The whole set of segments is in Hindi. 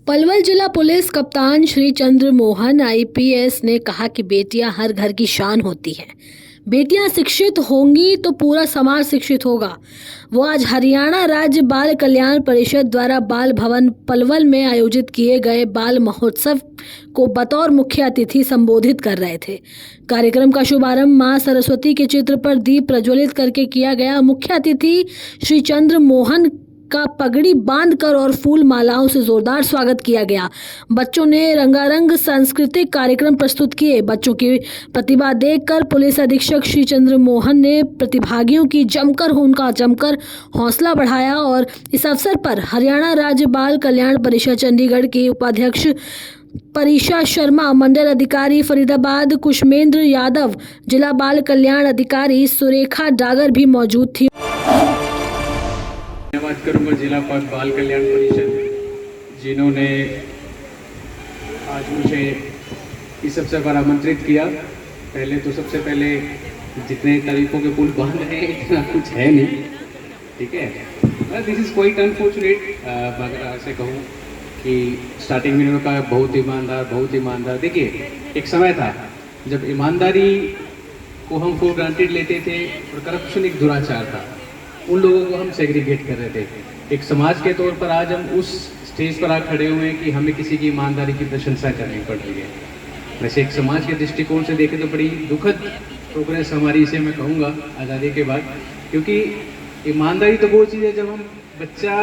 पलवल जिला पुलिस कप्तान श्री चंद्र मोहन आईपीएस ने कहा कि बेटियां हर घर की शान होती हैं। बेटियां शिक्षित होंगी तो पूरा समाज शिक्षित होगा। वो आज हरियाणा राज्य बाल कल्याण परिषद द्वारा बाल भवन पलवल में आयोजित किए गए बाल महोत्सव को बतौर मुख्य अतिथि संबोधित कर रहे थे। कार्यक्रम का शुभारंभ मां सरस्वती के चित्र पर दीप प्रज्वलित करके किया गया। मुख्य अतिथि श्री चंद्र मोहन का पगड़ी बांधकर और फूल मालाओं से जोरदार स्वागत किया गया। बच्चों ने रंगारंग सांस्कृतिक कार्यक्रम प्रस्तुत किए। बच्चों की प्रतिभा देखकर पुलिस अधीक्षक श्री चंद्र मोहन ने प्रतिभागियों की जमकर हौसला बढ़ाया और इस अवसर पर हरियाणा राज्य बाल कल्याण परिषद चंडीगढ़ के उपाध्यक्ष परीक्षा शर्मा, मंडल अधिकारी फरीदाबाद कुशमेंद्र यादव, जिला बाल कल्याण अधिकारी सुरेखा डागर भी मौजूद थी। धन्यवाद करूंगा जिला बाल कल्याण परिषद जिन्होंने आज मुझे इस अवसर पर आमंत्रित किया। पहले तो सबसे पहले जितने तारीफों के पुल बंद हैं इतना कुछ है नहीं, ठीक है। This is quite unfortunate. अगर ऐसे कहूँ कि स्टार्टिंग में उन्होंने कहा बहुत ईमानदार। देखिए, एक समय था जब ईमानदारी को हम फॉर ग्रांटेड लेते थे और करप्शन एक दुराचार था। उन लोगों को हम सेग्रीगेट कर रहे थे। एक समाज के तौर पर आज हम उस स्टेज पर आ खड़े हुए हैं कि हमें किसी की ईमानदारी की प्रशंसा करनी पड़ रही है। वैसे एक समाज के दृष्टिकोण से देखें तो बड़ी दुखद प्रोग्रेस हमारी, इसे मैं कहूँगा, आज़ादी के बाद। क्योंकि ईमानदारी तो वो चीज़ है जब हम बच्चा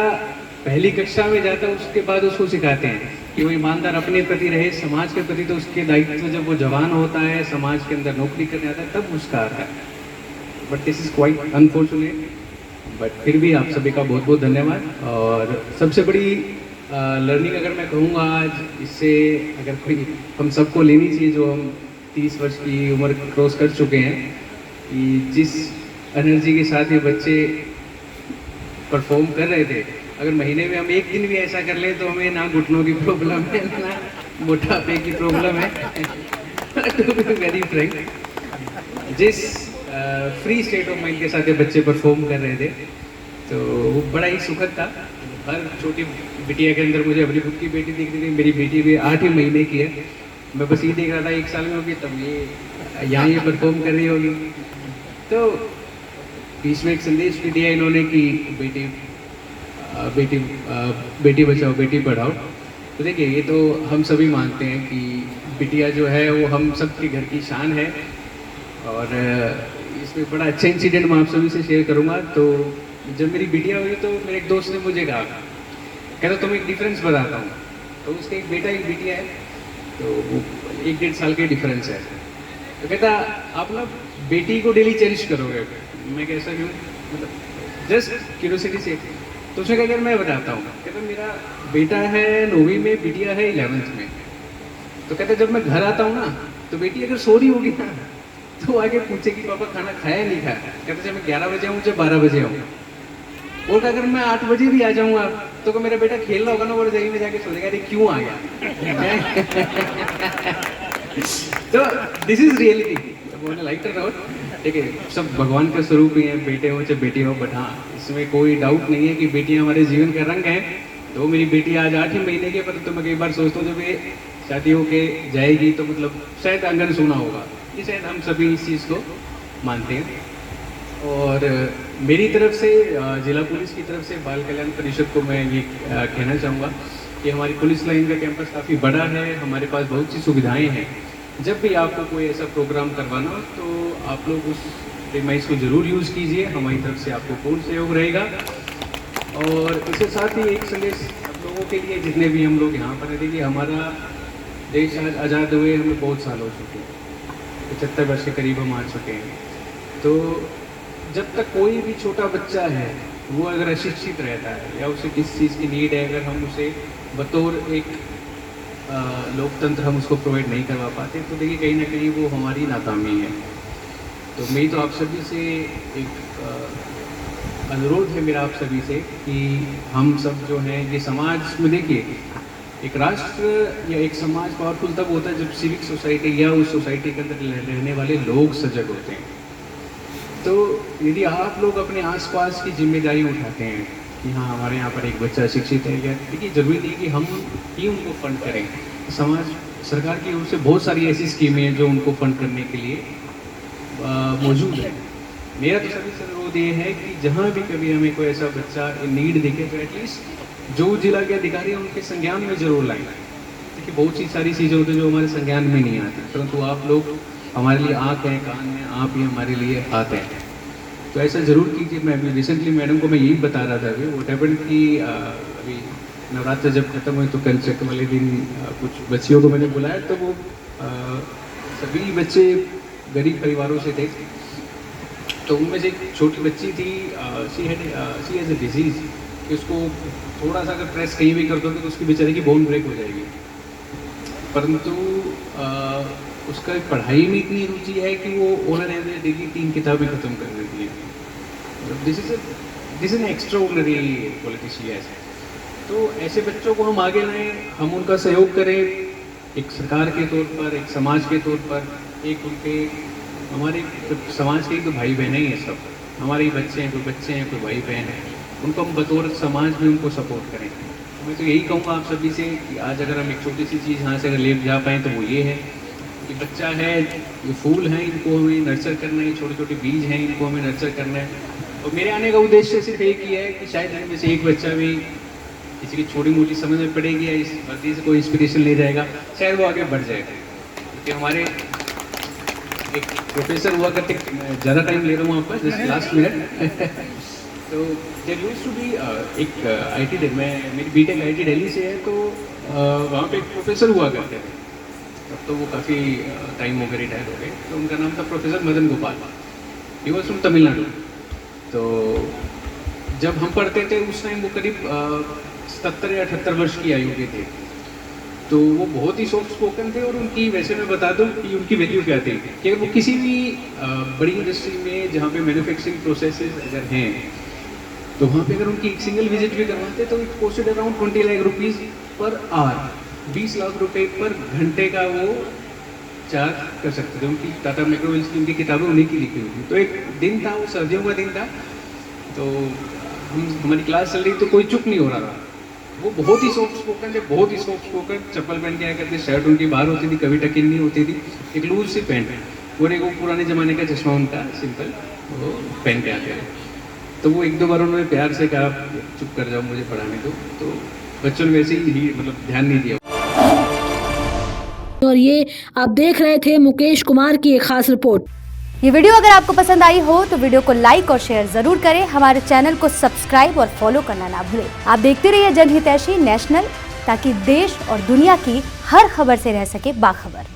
पहली कक्षा में जाता है उसके बाद उसको सिखाते हैं कि वो ईमानदार अपने प्रति रहे, समाज के प्रति। तो उसके दायित्व जब वो जवान होता है, समाज के अंदर नौकरी करने आता है, तब उसका आता है। But this is quite unfortunate. But फिर भी आप सभी का बहुत बहुत धन्यवाद। और सबसे बड़ी लर्निंग अगर मैं कहूँगा आज, इससे अगर कोई हम सबको लेनी चाहिए जो हम 30 वर्ष की उम्र क्रॉस कर चुके हैं, कि जिस एनर्जी के साथ ये बच्चे परफॉर्म कर रहे थे, अगर महीने में हम एक दिन भी ऐसा कर लें तो हमें ना घुटनों की प्रॉब्लम है ना मोटापे की प्रॉब्लम है। टू बी वेरी फ्रैंक, जिस फ्री स्टेट ऑफ माइंड के साथ ये बच्चे परफॉर्म कर रहे थे तो वो बड़ा ही सुखद था। हर छोटी बिटिया के अंदर मुझे अपनी खुद की बेटी दिख रही थी। मेरी बेटी भी 8 ही महीने की है। मैं बस ये देख रहा था 1 साल में होगी तब ये यहाँ ये परफॉर्म कर रही होगी। तो बीच में एक संदेश भी दिया इन्होंने कि बेटी बचाओ बेटी पढ़ाओ। तो देखिए, ये तो हम सभी मानते हैं कि बिटिया जो है वो हम सब के घर की शान है। और इसमें बड़ा अच्छा इंसिडेंट मैं आप सभी से शेयर करूंगा। तो जब मेरी बिटिया हुई तो मेरे एक दोस्त ने मुझे कहा, कहता तुम्हें एक डिफरेंस बताता हूँ। तो उसका एक बेटा एक बिटिया है, तो वो 1-1.5 साल के डिफरेंस है। तो कहता आप ना बेटी को डेली चेरिश करोगे। मैं कैसा क्यों, मतलब जस्ट क्यूरियोसिटी से। तो उसने कहा, अगर मैं बताता हूँ। कहता मेरा बेटा है 9वीं में, बिटिया है 11th में। तो कहता जब मैं घर आता हूँ ना तो बेटी अगर सो रही होगी ना तो आगे पूछे कि पापा खाना खाया नहीं खाया। कहते जब मैं 11 बजे आऊँ जब 12 बजे आऊँ। और अगर मैं 8 बजे भी आ जाऊँगा तो मेरा बेटा खेल रहा होगा ना और जगह में जाके सो जाएगा, अरे क्यों आ गया। तो this is reality. Lighter note, ठीक है, सब भगवान का स्वरूप ही है, बेटे हो चाहे बेटी हो। बट हाँ, इसमें कोई डाउट नहीं है कि बेटियाँ हमारे जीवन का रंग है। तो मेरी बेटी आज 8 ही महीने की, पर तो मैं कई बार सोचता हूँ जब ये शादी होके जाएगी तो मतलब शायद आंगन सोना होगा। ये शायद हम सभी इस चीज़ को मानते हैं। और मेरी तरफ से, जिला पुलिस की तरफ से बाल कल्याण परिषद को मैं ये कहना चाहूँगा कि हमारी पुलिस लाइन का कैंपस काफ़ी बड़ा है। हमारे पास बहुत सी सुविधाएं हैं। जब भी आपको कोई ऐसा प्रोग्राम करवाना हो तो आप लोग उस प्रीमाइस को ज़रूर यूज़ कीजिए। हमारी तरफ से आपको पूर्ण सहयोग रहेगा। और इसके साथ ही एक संदेश आप लोगों के लिए, जितने भी हम लोग यहाँ पर रहते, कि हमारा देश आज आज़ाद हुए हमें बहुत साल हो चुके हैं, 75 वर्ष के करीब हम आ चुके हैं। तो जब तक कोई भी छोटा बच्चा है वो अगर अशिक्षित रहता है या उसे किस चीज़ की नीड है, अगर हम उसे बतौर एक लोकतंत्र हम उसको प्रोवाइड नहीं करवा पाते, तो देखिए कहीं ना कहीं वो हमारी नाकामी है। तो मैं तो आप सभी से एक अनुरोध है मेरा आप सभी से कि हम सब जो हैं ये समाज में, देखिए एक राष्ट्र या एक समाज पावरफुल तब होता है जब सिविक सोसाइटी या उस सोसाइटी के अंदर रहने वाले लोग सजग होते हैं। तो यदि आप लोग अपने आसपास की जिम्मेदारी उठाते हैं, कि हाँ हमारे यहाँ पर एक बच्चा शिक्षित है। या देखिए ज़रूरी नहीं कि हम ही उनको फंड करें, समाज सरकार की ओर से बहुत सारी ऐसी स्कीमें हैं जो उनको फंड करने के लिए मौजूद है। मेरा तो सभी से अनुरोध ये है कि जहाँ भी कभी हमें कोई ऐसा बच्चा नीड दिखे तो एटलीस्ट जो जिला के अधिकारी हैं उनके संज्ञान में जरूर लाएं। देखिए बहुत सी सारी चीज़ें होती हैं जो हमारे संज्ञान में नहीं आती, परंतु आप लोग हमारे लिए आँख हैं, कान हैं, आप ही हमारे लिए हाथ हैं, तो ऐसा ज़रूर कीजिए। मैं अभी रिसेंटली मैडम को मैं यही बता रहा था अभी वो हैपेंड कि अभी नवरात्र जब खत्म हुई तो कल चक वाले दिन कुछ बच्चियों को मैंने बुलाया, तो वो सभी बच्चे गरीब परिवारों से थे। तो उनमें से एक छोटी बच्ची थी, शी हैज़ अ डिजीज़ कि उसको थोड़ा सा अगर प्रेस कहीं भी कर दोगे तो उसकी बेचारे की बोन ब्रेक हो जाएगी, परंतु उसका पढ़ाई में इतनी रुचि है कि वो ऑनर एवरेज डिग्री 3 किताबें ख़त्म कर देती है। This is an extraordinary quality she has. तो ऐसे बच्चों को हम आगे लाएं, हम उनका सहयोग करें, एक सरकार के तौर पर, एक समाज के तौर पर, एक उनके हमारे समाज के ही तो भाई बहन ही हैं सब, हमारे ही बच्चे हैं, कोई बच्चे हैं, कोई भाई बहन है, उनको हम बतौर समाज में उनको सपोर्ट करें। मैं तो यही कहूँगा आप सभी से कि आज अगर हम एक छोटी सी चीज़ यहाँ से अगर ले जा पाएँ तो वो ये है कि बच्चा है, ये फूल हैं, इनको हमें नर्चर करना है, छोटे छोटे बीज हैं, इनको हमें नर्चर करना है। और मेरे आने का उद्देश्य सिर्फ एक ही है कि शायद इनमें से एक बच्चा भी किसी की छोटी मोटी समझ में पड़ेगी या इस वर्दी से कोई इंस्पिरेशन ले जाएगा, शायद वो आगे बढ़ जाएगा। क्योंकि हमारे एक प्रोफेसर हुआ करते, ज़्यादा टाइम ले रहा हूँ आपका, जस्ट लास्ट मिनट। तो देयर यूज्ड टू बी एक IT दिल्ली, मेरी बीटेक IT दिल्ली से है, तो वहाँ पे एक प्रोफेसर हुआ करते थे, तब तो वो काफ़ी टाइम हो गया, रिटायर हो गए। तो उनका नाम था professor Madan Gopal, he was from Tamil Nadu. तो जब हम पढ़ते थे उस टाइम वो करीब 77 या 78 वर्ष की आयु के थे। तो वो बहुत ही सॉफ्ट स्पोकन थे, और उनकी वैसे मैं बता दूं कि उनकी वैल्यू क्या थी कि अगर वो किसी भी बड़ी इंडस्ट्री में जहाँ पे मैन्युफैक्चरिंग प्रोसेसेस अगर हैं, तो वहाँ पे अगर उनकी एक सिंगल विजिट भी करवाते तो it costed around 20 lakh rupees per hour, 20 lakh रुपए पर घंटे का वो चार्ज कर सकते थे। उनकी टाटा मैक्रोवेल्स की उनकी किताबें उन्हीं की लिखी हुई थी। तो एक दिन था, वो सर्दियों का दिन था, तो हमारी क्लास चल रही तो कोई चुप नहीं हो रहा था। वो बहुत ही सॉफ्ट स्पोकन थे, बहुत ही सॉफ्ट स्पोकन, चप्पल पहन के आया करते, शर्ट उनकी बाहर होती थी, कभी टकिन नहीं होती थी, एक लूज सी पैंट, और एक वो पुराने ज़माने का चश्मा उनका सिंपल वो पहन के आते थे। तो वो एक दो बार उन्होंने प्यार से कहा चुप कर जाओ, मुझे पढ़ाने दो, तो बच्चों ने वैसे ही मतलब ध्यान नहीं दिया। और ये आप देख रहे थे मुकेश कुमार की एक खास रिपोर्ट। ये वीडियो अगर आपको पसंद आई हो तो वीडियो को लाइक और शेयर जरूर करें। हमारे चैनल को सब्सक्राइब और फॉलो करना ना भूलें। आप देखते रहिए जनहितैषी नेशनल, ताकि देश और दुनिया की हर खबर से रह सके बाखबर।